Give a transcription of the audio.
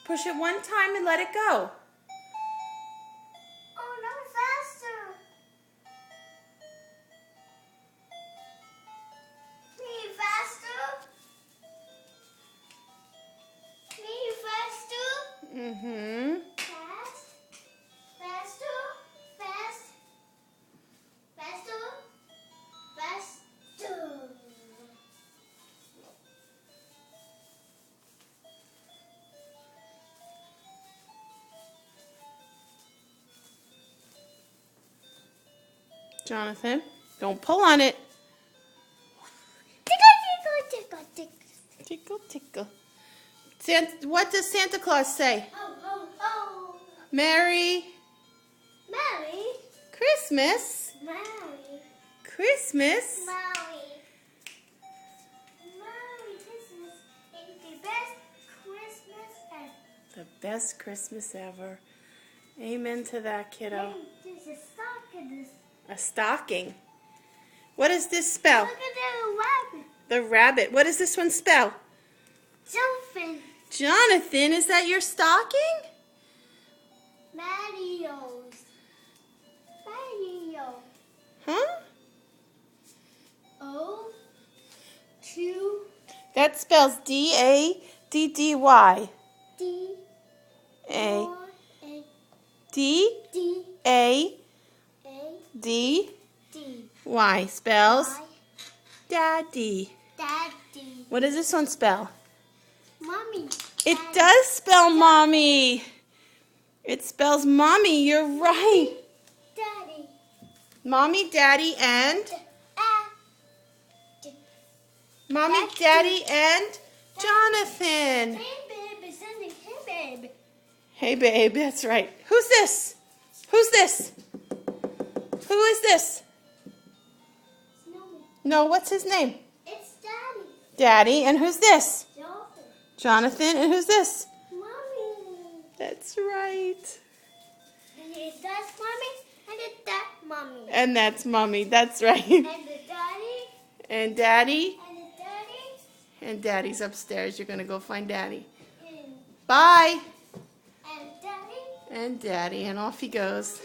Push it one time and let it go. Oh, no, faster. Me faster. Me faster. Mm-hmm. Fast. Faster. Fast. Faster. Faster. Jonathan, don't pull on it. Tickle, tickle, tickle, tickle. Tickle, tickle. What does Santa Claus say? Oh, oh, oh. Merry Merry. Christmas. Merry. Christmas. Merry. Merry Christmas. It's the best Christmas ever. The best Christmas ever. Amen to that, kiddo. Hey, there's a sock in this. A stocking. What does this spell? Look at the rabbit. The rabbit. What does this one spell? Jumping. Jonathan, is that your stocking? Mario's. Mario. Huh? O. 2. That spells D-A-D-D-Y. D. A. R, A. D. D. A. A. D. D. Y. Spells I. Daddy. Daddy. What does this one spell? Mommy. It Daddy. does spell mommy. It spells mommy. You're right. Daddy. Mommy, daddy, and D. mommy, daddy, and Jonathan. Hey, babe. It's in the hey, babe. Hey, babe. That's right. Who's this? Who's this? Who is this? Snowman. No, what's his name? It's Daddy. Daddy. And who's this? Jonathan. Jonathan. And who's this? Mommy. That's right. It's that mommy and it's that mommy. And that's mommy. That's right. And the daddy And daddy. and the daddy And daddy's upstairs. You're going to go find daddy. and Bye. daddy. And daddy. And off he goes.